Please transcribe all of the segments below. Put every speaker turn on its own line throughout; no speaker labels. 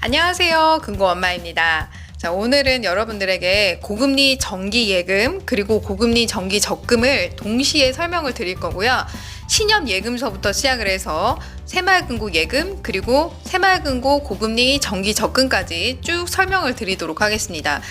안녕하세요. 금고엄마입니다. 자, 오늘은 여러분들에게 고금리 정기 예금 그리고 고금리 정기 적금을 동시에 설명을 드릴 거고요. 신협 예금서부터 시작을 해서 새마을금고 예금 그리고 새마을금고 고금리 정기 적금까지 쭉 설명을 드리도록 하겠습니다.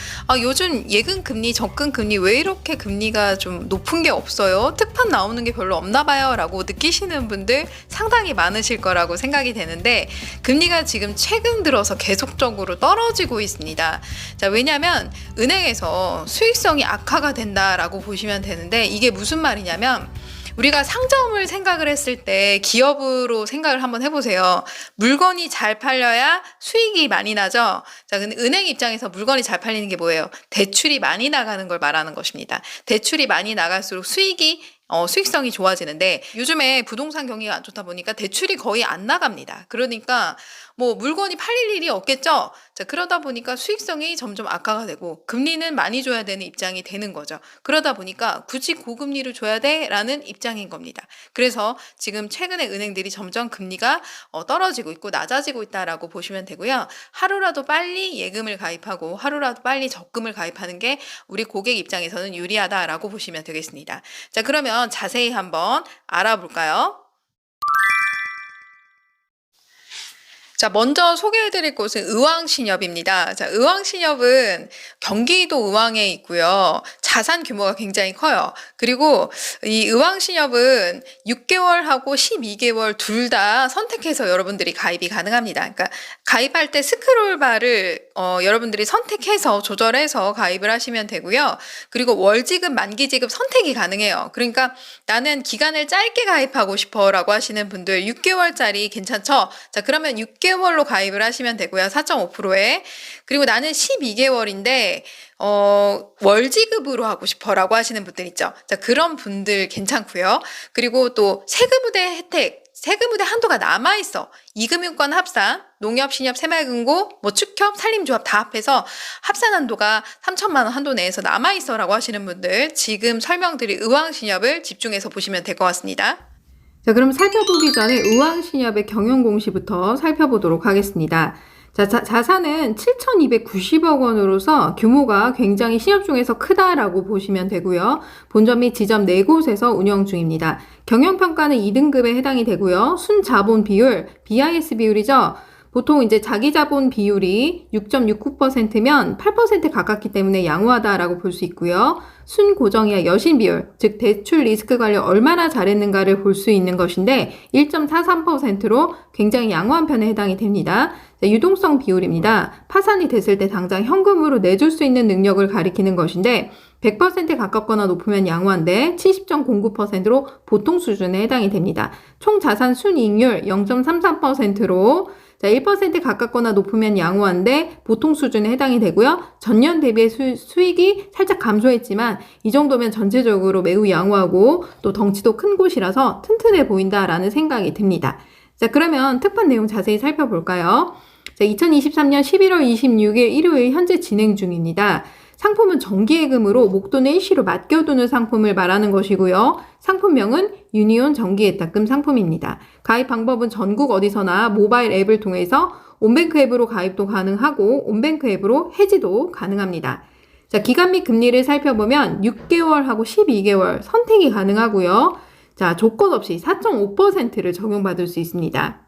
요즘 예금 금리, 적금 금리 왜 이렇게 금리가 좀 높은 게 없어요? 특판 나오는 게 별로 없나 봐요 라고 느끼시는 분들 상당히 많으실 거라고 생각이 되는데, 금리가 지금 최근 들어서 계속적으로 떨어지고 있습니다. 자, 왜냐면 은행에서 수익성이 악화가 된다라고 보시면 되는데, 이게 무슨 말이냐면 우리가 상점을 생각을 했을 때 기업으로 생각을 한번 해보세요. 물건이 잘 팔려야 수익이 많이 나죠. 자, 근데 은행 입장에서 물건이 잘 팔리는 게 뭐예요? 대출이 많이 나가는 걸 말하는 것입니다. 대출이 많이 나갈수록 수익성이 좋아지는데, 요즘에 부동산 경기가 안 좋다 보니까 대출이 거의 안 나갑니다. 그러니까 뭐 물건이 팔릴 일이 없겠죠. 자, 그러다 보니까 수익성이 점점 악화가 되고 금리는 많이 줘야 되는 입장이 되는 거죠. 그러다 보니까 굳이 고금리를 줘야 돼? 라는 입장인 겁니다. 그래서 지금 최근에 은행들이 점점 금리가 떨어지고 있고 낮아지고 있다라고 보시면 되고요. 하루라도 빨리 예금을 가입하고 하루라도 빨리 적금을 가입하는 게 우리 고객 입장에서는 유리하다라고 보시면 되겠습니다. 자, 그러면 자세히 한번 알아볼까요? 자, 먼저 소개해드릴 곳은 의왕신협입니다. 자, 의왕신협은 경기도 의왕에 있고요. 자산 규모가 굉장히 커요. 그리고 이 의왕신협은 6개월하고 12개월 둘 다 선택해서 여러분들이 가입이 가능합니다. 그러니까 가입할 때 스크롤바를 여러분들이 선택해서 조절해서 가입을 하시면 되고요. 그리고 월지급, 만기지급 선택이 가능해요. 그러니까 나는 기간을 짧게 가입하고 싶어 라고 하시는 분들 6개월짜리 괜찮죠? 자, 그러면 6개월로 가입을 하시면 되고요. 4.5%에. 그리고 나는 12개월인데 월지급으로 하고 싶어 라고 하시는 분들 있죠. 자, 그런 분들 괜찮고요. 그리고 또 세금우대 혜택, 세금우대 한도가 남아있어. 이금융권 합산, 농협, 신협, 새마을금고, 축협, 산림조합 다 합해서 합산 한도가 3천만 원 한도 내에서 남아있어 라고 하시는 분들, 지금 설명드릴 의왕신협을 집중해서 보시면 될 것 같습니다. 자, 그럼 살펴보기 전에 의왕신협의 경영공시부터 살펴보도록 하겠습니다. 자, 자산은 7,290억 원으로서 규모가 굉장히 신협 중에서 크다라고 보시면 되고요. 본점 및 지점 4곳에서 운영 중입니다. 경영평가는 2등급에 해당이 되고요. 순자본 비율, BIS 비율이죠. 보통 이제 자기자본 비율이 6.69%면 8% 가깝기 때문에 양호하다라고 볼 수 있고요. 순고정이야 여신 비율, 즉 대출 리스크 관리 얼마나 잘했는가를 볼 수 있는 것인데 1.43%로 굉장히 양호한 편에 해당이 됩니다. 자, 유동성 비율입니다. 파산이 됐을 때 당장 현금으로 내줄 수 있는 능력을 가리키는 것인데 100% 가깝거나 높으면 양호한데 70.09%로 보통 수준에 해당이 됩니다. 총 자산 순이익률 0.33%로 1% 가깝거나 높으면 양호한데 보통 수준에 해당이 되고요. 전년 대비의 수익이 살짝 감소했지만 이 정도면 전체적으로 매우 양호하고 또 덩치도 큰 곳이라서 튼튼해 보인다라는 생각이 듭니다. 자, 그러면 특판 내용 자세히 살펴볼까요? 자, 2023년 11월 26일 일요일 현재 진행 중입니다. 상품은 정기예금으로 목돈을 일시로 맡겨두는 상품을 말하는 것이고요. 상품명은 유니온 정기예탁금 상품입니다. 가입 방법은 전국 어디서나 모바일 앱을 통해서 온뱅크 앱으로 가입도 가능하고 온뱅크 앱으로 해지도 가능합니다. 자, 기간 및 금리를 살펴보면 6개월하고 12개월 선택이 가능하고요. 자, 조건 없이 4.5%를 적용받을 수 있습니다.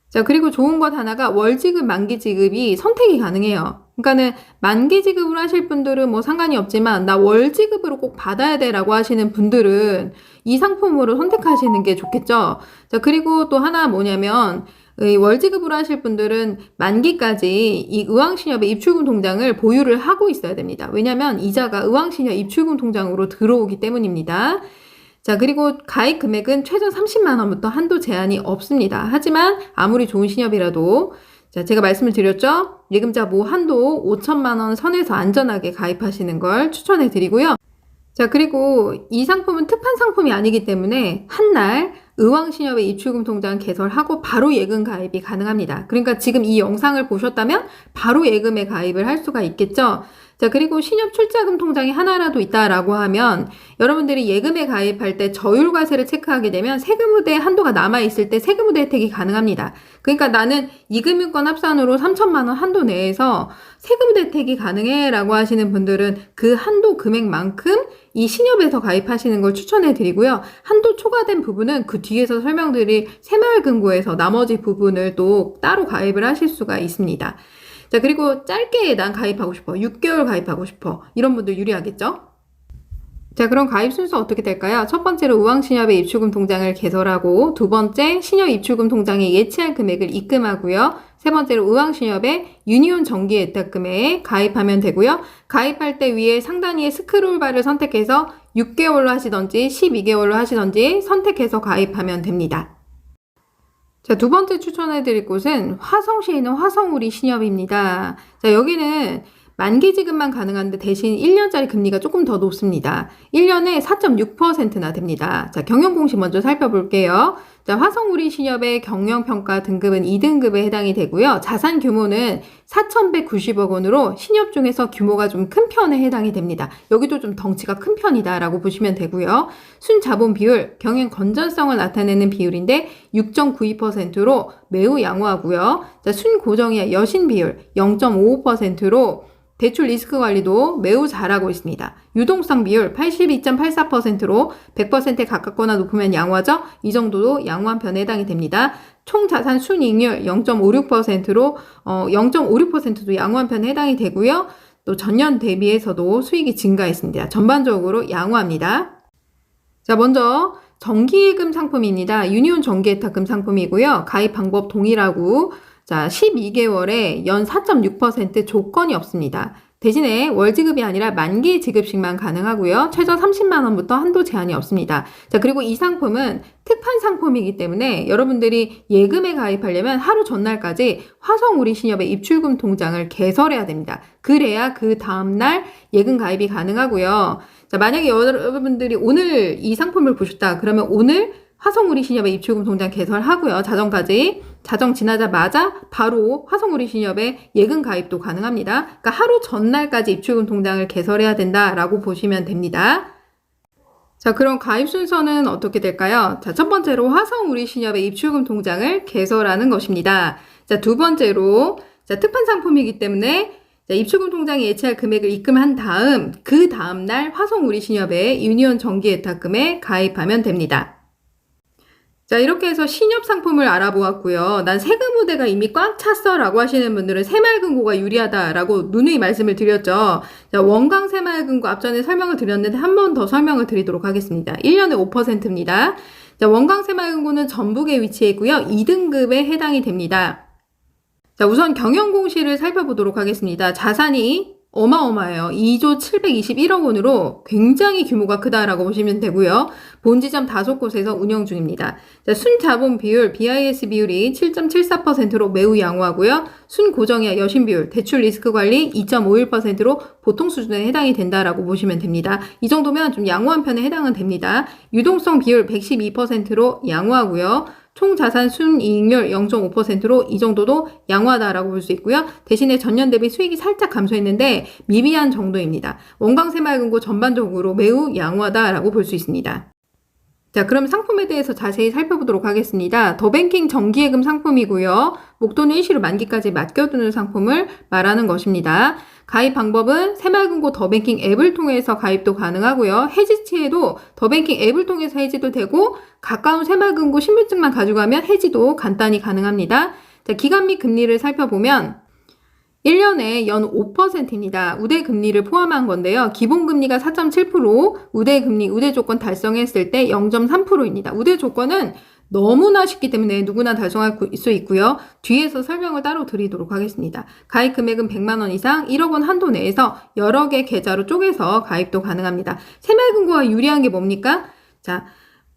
자, 그리고 좋은 것 하나가 월지급, 만기지급이 선택이 가능해요. 그러니까는 만기지급으로 하실 분들은 뭐 상관이 없지만 나 월지급으로 꼭 받아야 돼 라고 하시는 분들은 이 상품으로 선택하시는 게 좋겠죠. 자, 그리고 또 하나 뭐냐면 이 월지급으로 하실 분들은 만기까지 이 의왕신협의 입출금 통장을 보유를 하고 있어야 됩니다. 왜냐하면 이자가 의왕신협 입출금 통장으로 들어오기 때문입니다. 자, 그리고 가입 금액은 최저 30만 원부터 한도 제한이 없습니다. 하지만 아무리 좋은 신협이라도 자, 제가 말씀을 드렸죠? 예금자 모 한도 5천만 원 선에서 안전하게 가입하시는 걸 추천해 드리고요. 자, 그리고 이 상품은 특판 상품이 아니기 때문에 한날 의왕신협의 입출금 통장 개설하고 바로 예금 가입이 가능합니다. 그러니까 지금 이 영상을 보셨다면 바로 예금에 가입을 할 수가 있겠죠. 자, 그리고 신협 출자금 통장이 하나라도 있다라고 하면 여러분들이 예금에 가입할 때 저율과세를 체크하게 되면 세금우대 한도가 남아있을 때 세금우대 혜택이 가능합니다. 그러니까 나는 이금융권 합산으로 3천만 원 한도 내에서 세금우대 혜택이 가능해 라고 하시는 분들은 그 한도 금액만큼 이 신협에서 가입하시는 걸 추천해 드리고요. 한도 초과된 부분은 그 뒤에서 설명드릴 새마을금고에서 나머지 부분을 또 따로 가입을 하실 수가 있습니다. 자, 그리고 짧게 난 가입하고 싶어. 6개월 가입하고 싶어. 이런 분들 유리하겠죠? 자, 그럼 가입 순서 어떻게 될까요? 첫 번째로 우왕신협의 입출금 통장을 개설하고, 두 번째 신협 입출금 통장에 예치할 금액을 입금하고요. 세 번째로 우왕신협의 유니온 정기예탁금에 가입하면 되고요. 가입할 때 위에 상단위에 스크롤바를 선택해서 6개월로 하시던지 12개월로 하시던지 선택해서 가입하면 됩니다. 자, 두 번째 추천해드릴 곳은 화성시에 있는 화성우리 신협입니다. 자, 여기는 만기 지급만 가능한데 대신 1년짜리 금리가 조금 더 높습니다. 1년에 4.6%나 됩니다. 자, 경영공시 먼저 살펴볼게요. 자, 화성우리 신협의 경영평가 등급은 2등급에 해당이 되고요. 자산 규모는 4,190억 원으로 신협 중에서 규모가 좀 큰 편에 해당이 됩니다. 여기도 좀 덩치가 큰 편이다라고 보시면 되고요. 순자본 비율, 경영 건전성을 나타내는 비율인데 6.92%로 매우 양호하고요. 자, 순고정이야 여신 비율 0.55%로 대출 리스크 관리도 매우 잘하고 있습니다. 유동성 비율 82.84%로 100%에 가깝거나 높으면 양호하죠? 이 정도도 양호한 편에 해당이 됩니다. 총 자산 순이익률 0.56%로 0.56%도 양호한 편에 해당이 되고요. 또 전년 대비해서도 수익이 증가했습니다. 전반적으로 양호합니다. 자, 먼저 정기예금 상품입니다. 유니온 정기예탁금 상품이고요. 가입 방법 동일하고 자, 12개월에 연 4.6% 조건이 없습니다. 대신에 월지급이 아니라 만기 지급식만 가능하고요. 최저 30만 원부터 한도 제한이 없습니다. 자, 그리고 이 상품은 특판 상품이기 때문에 여러분들이 예금에 가입하려면 하루 전날까지 화성우리 신협의 입출금 통장을 개설해야 됩니다. 그래야 그 다음날 예금 가입이 가능하고요. 자, 만약에 여러분들이 오늘 이 상품을 보셨다. 그러면 오늘 화성우리 신협의 입출금 통장 개설하고요. 자정 지나자마자 바로 화성우리 신협의 예금 가입도 가능합니다. 그러니까 하루 전날까지 입출금 통장을 개설해야 된다라고 보시면 됩니다. 자, 그럼 가입 순서는 어떻게 될까요? 자, 첫 번째로 화성우리 신협의 입출금 통장을 개설하는 것입니다. 자, 두 번째로 자, 특판 상품이기 때문에 자, 입출금 통장에 예치할 금액을 입금한 다음 그 다음날 화성우리 신협의 유니온 정기예탁금에 가입하면 됩니다. 자, 이렇게 해서 신협 상품을 알아보았고요. 난 세금우대가 이미 꽉 찼어 라고 하시는 분들은 새마을금고가 유리하다라고 누누이 말씀을 드렸죠. 자, 원광 새마을금고 앞전에 설명을 드렸는데 한 번 더 설명을 드리도록 하겠습니다. 1년에 5%입니다. 자, 원광 새마을금고는 전북에 위치해 있고요. 2등급에 해당이 됩니다. 자, 우선 경영공시를 살펴보도록 하겠습니다. 자산이 어마어마해요. 2조 721억 원으로 굉장히 규모가 크다라고 보시면 되고요. 본지점 5곳에서 운영 중입니다. 자, 순자본 비율, BIS 비율이 7.74%로 매우 양호하고요. 순고정이야 여신 비율, 대출 리스크 관리 2.51%로 보통 수준에 해당이 된다라고 보시면 됩니다. 이 정도면 좀 양호한 편에 해당은 됩니다. 유동성 비율 112%로 양호하고요. 총 자산 순이익률 0.5%로 이 정도도 양호하다라고 볼 수 있고요. 대신에 전년 대비 수익이 살짝 감소했는데 미비한 정도입니다. 원광 새마을금고 전반적으로 매우 양호하다라고 볼 수 있습니다. 자, 그럼 상품에 대해서 자세히 살펴보도록 하겠습니다. 더뱅킹 정기예금 상품이고요. 목돈을 일시로 만기까지 맡겨두는 상품을 말하는 것입니다. 가입 방법은 새마을금고 더뱅킹 앱을 통해서 가입도 가능하고요. 해지치에도 더뱅킹 앱을 통해서 해지도 되고 가까운 새마을금고 신분증만 가져가면 해지도 간단히 가능합니다. 자, 기간 및 금리를 살펴보면 1년에 연 5%입니다. 우대금리를 포함한 건데요. 기본금리가 4.7%, 우대금리, 우대조건 달성했을 때 0.3%입니다. 우대조건은 너무나 쉽기 때문에 누구나 달성할 수 있고요. 뒤에서 설명을 따로 드리도록 하겠습니다. 가입 금액은 100만 원 이상, 1억 원 한도 내에서 여러 개 계좌로 쪼개서 가입도 가능합니다. 새마을금고가 유리한 게 뭡니까? 자,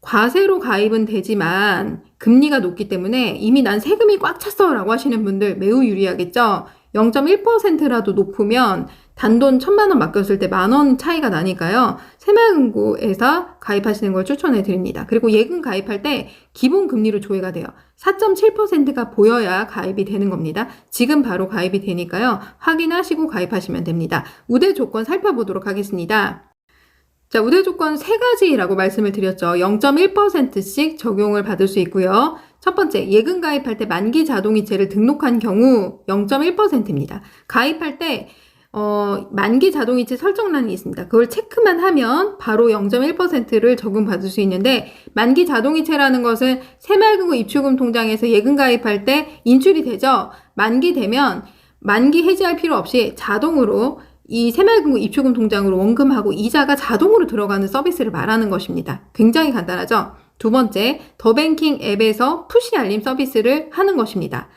과세로 가입은 되지만 금리가 높기 때문에 이미 난 세금이 꽉 찼어 라고 하시는 분들 매우 유리하겠죠. 0.1%라도 높으면 단돈 1,000만 원 맡겼을 때 10,000원 차이가 나니까요. 새마을금고에서 가입하시는 걸 추천해 드립니다. 그리고 예금 가입할 때 기본 금리로 조회가 돼요. 4.7%가 보여야 가입이 되는 겁니다. 지금 바로 가입이 되니까요. 확인하시고 가입하시면 됩니다. 우대 조건 살펴보도록 하겠습니다. 자, 우대 조건 3가지라고 말씀을 드렸죠. 0.1%씩 적용을 받을 수 있고요. 첫 번째, 예금 가입할 때 만기 자동이체를 등록한 경우 0.1%입니다. 가입할 때 만기 자동이체 설정란이 있습니다. 그걸 체크만 하면 바로 0.1%를 적용받을 수 있는데, 만기 자동이체라는 것은 새마을금고 입출금 통장에서 예금 가입할 때 인출이 되죠. 만기 되면 만기 해지할 필요 없이 자동으로 이 새마을금고 입출금 통장으로 원금하고 이자가 자동으로 들어가는 서비스를 말하는 것입니다. 굉장히 간단하죠. 두 번째, 더뱅킹 앱에서 푸시 알림 서비스를 하는 것입니다.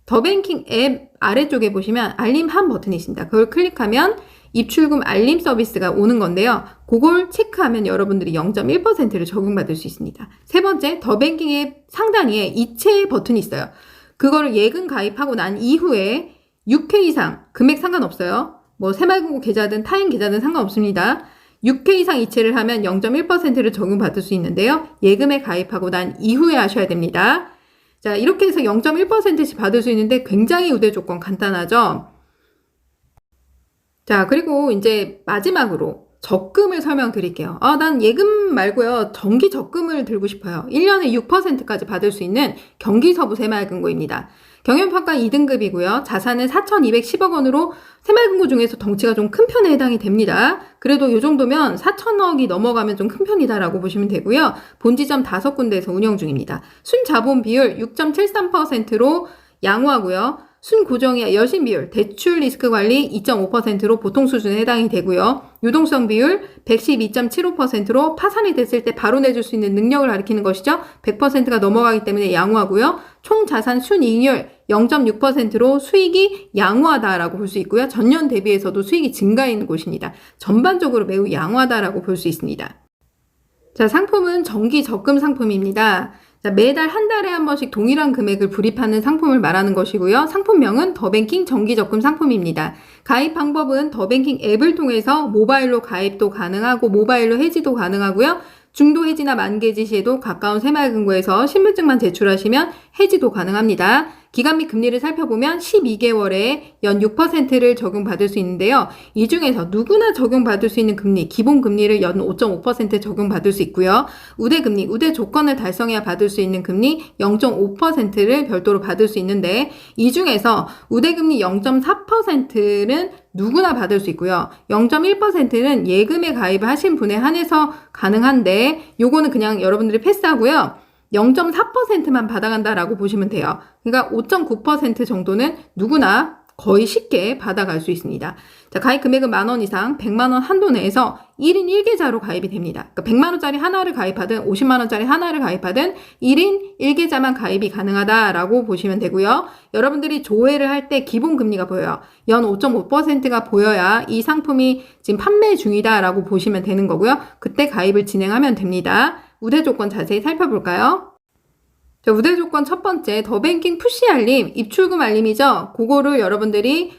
더뱅킹 앱 아래쪽에 보시면 알림 한 버튼이 있습니다. 그걸 클릭하면 입출금 알림 서비스가 오는 건데요. 그걸 체크하면 여러분들이 0.1%를 적용받을 수 있습니다. 세 번째, 더뱅킹 앱 상단위에 이체 버튼이 있어요. 그거를 예금 가입하고 난 이후에 6회 이상, 금액 상관없어요. 뭐 새마을금고 계좌든 타인 계좌든 상관없습니다. 6회 이상 이체를 하면 0.1%를 적용받을 수 있는데요. 예금에 가입하고 난 이후에 하셔야 됩니다. 자, 이렇게 해서 0.1%씩 받을 수 있는데 굉장히 우대 조건 간단하죠? 자, 그리고 이제 마지막으로 적금을 설명드릴게요. 난 예금 말고요. 정기 적금을 들고 싶어요. 1년에 6%까지 받을 수 있는 경기서부 새마을금고입니다. 경영평가 2등급이고요. 자산은 4,210억 원으로 새마을금고 중에서 덩치가 좀 큰 편에 해당이 됩니다. 그래도 이 정도면 4천억이 넘어가면 좀 큰 편이다라고 보시면 되고요. 본지점 5군데에서 운영 중입니다. 순자본 비율 6.73%로 양호하고요. 순고정이와 여신 비율, 대출 리스크 관리 2.5%로 보통 수준에 해당이 되고요. 유동성 비율 112.75%로 파산이 됐을 때 바로 내줄 수 있는 능력을 가리키는 것이죠. 100%가 넘어가기 때문에 양호하고요. 총 자산 순이익률 0.6%로 수익이 양호하다라고 볼 수 있고요. 전년 대비해서도 수익이 증가하는 곳입니다. 전반적으로 매우 양호하다라고 볼 수 있습니다. 자, 상품은 정기 적금 상품입니다. 자, 매달 한 달에 한 번씩 동일한 금액을 불입하는 상품을 말하는 것이고요. 상품명은 더뱅킹 정기적금 상품입니다. 가입 방법은 더뱅킹 앱을 통해서 모바일로 가입도 가능하고 모바일로 해지도 가능하고요. 중도 해지나 만기해지 시에도 가까운 새마을금고에서 신분증만 제출하시면 해지도 가능합니다. 기간 및 금리를 살펴보면 12개월에 연 6%를 적용받을 수 있는데요. 이 중에서 누구나 적용받을 수 있는 금리, 기본 금리를 연 5.5% 적용받을 수 있고요. 우대금리, 우대 조건을 달성해야 받을 수 있는 금리 0.5%를 별도로 받을 수 있는데, 이 중에서 우대금리 0.4%는 누구나 받을 수 있고요. 0.1%는 예금에 가입을 하신 분에 한해서 가능한데, 요거는 그냥 여러분들이 패스하고요. 0.4%만 받아간다라고 보시면 돼요. 그러니까 5.9% 정도는 누구나 거의 쉽게 받아갈 수 있습니다. 자, 가입 금액은 10,000원 이상 100만 원 한도 내에서 1인 1계좌로 가입이 됩니다. 그러니까 100만 원짜리 하나를 가입하든 50만 원짜리 하나를 가입하든 1인 1계좌만 가입이 가능하다라고 보시면 되고요. 여러분들이 조회를 할 때 기본 금리가 보여요. 연 5.5%가 보여야 이 상품이 지금 판매 중이다라고 보시면 되는 거고요. 그때 가입을 진행하면 됩니다. 우대 조건 자세히 살펴볼까요? 자, 우대 조건 첫 번째, 더뱅킹 푸시 알림, 입출금 알림이죠. 그거를 여러분들이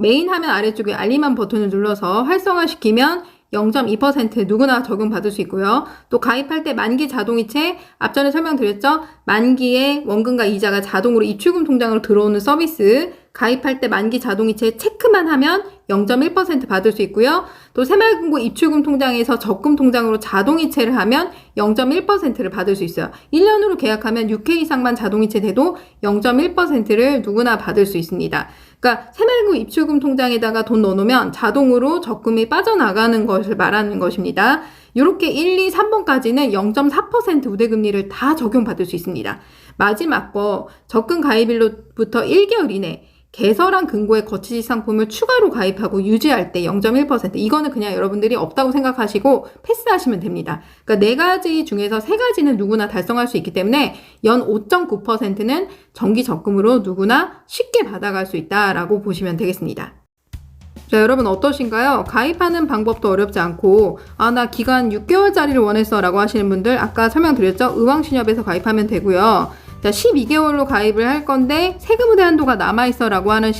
메인 화면 아래쪽에 알림한 버튼을 눌러서 활성화시키면 0.2% 누구나 적용받을 수 있고요. 또 가입할 때 만기 자동이체, 앞전에 설명드렸죠? 만기에 원금과 이자가 자동으로 입출금 통장으로 들어오는 서비스, 가입할 때 만기 자동이체 체크만 하면 0.1% 받을 수 있고요. 또 새마을금고 입출금 통장에서 적금 통장으로 자동이체를 하면 0.1%를 받을 수 있어요. 1년으로 계약하면 6회 이상만 자동이체 돼도 0.1%를 누구나 받을 수 있습니다. 그러니까 새마을금고 입출금 통장에다가 돈 넣어놓으면 자동으로 적금이 빠져나가는 것을 말하는 것입니다. 이렇게 1, 2, 3번까지는 0.4% 우대금리를 다 적용받을 수 있습니다. 마지막 거, 적금 가입일로부터 1개월 이내 개설한 금고의 거치지 상품을 추가로 가입하고 유지할 때 0.1%, 이거는 그냥 여러분들이 없다고 생각하시고 패스하시면 됩니다. 그러니까 4가지 중에서 3가지는 누구나 달성할 수 있기 때문에 연 5.9%는 정기 적금으로 누구나 쉽게 받아갈 수 있다라고 보시면 되겠습니다.
자, 여러분 어떠신가요? 가입하는 방법도 어렵지 않고 나 기간 6개월짜리를 원했어 라고 하시는 분들 아까 설명드렸죠? 의왕신협에서 가입하면 되고요. 자, 12개월로 가입을 할 건데 세금우대 한도가 남아있어 라고 하는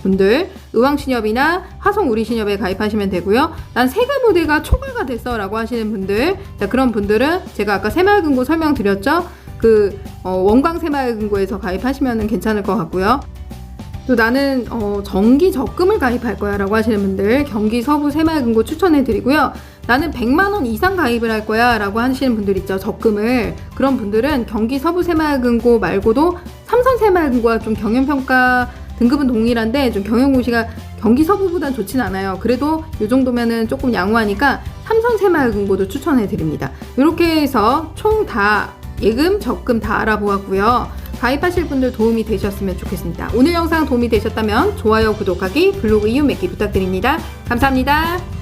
분들 의왕신협이나 화성우리신협에 가입하시면 되고요. 난 세금우대가 초과가 됐어 라고 하시는 분들, 자, 그런 분들은 제가 아까 새마을금고 설명드렸죠? 원광새마을금고에서 가입하시면 괜찮을 것 같고요. 또 나는 정기 적금을 가입할 거야 라고 하시는 분들 경기 서부 새마을금고 추천해 드리고요. 나는 100만원 이상 가입을 할 거야 라고 하시는 분들 있죠, 적금을. 그런 분들은 경기 서부 새마을금고 말고도 삼선 새마을금고와 좀 경영평가 등급은 동일한데 좀 경영고시가 경기 서부보단 좋진 않아요. 그래도 이 정도면은 조금 양호하니까 삼선 새마을금고도 추천해 드립니다. 이렇게 해서 총 다 예금, 적금 다 알아보았고요. 가입하실 분들 도움이 되셨으면 좋겠습니다. 오늘 영상 도움이 되셨다면 좋아요, 구독하기, 블로그 이웃 맺기 부탁드립니다. 감사합니다.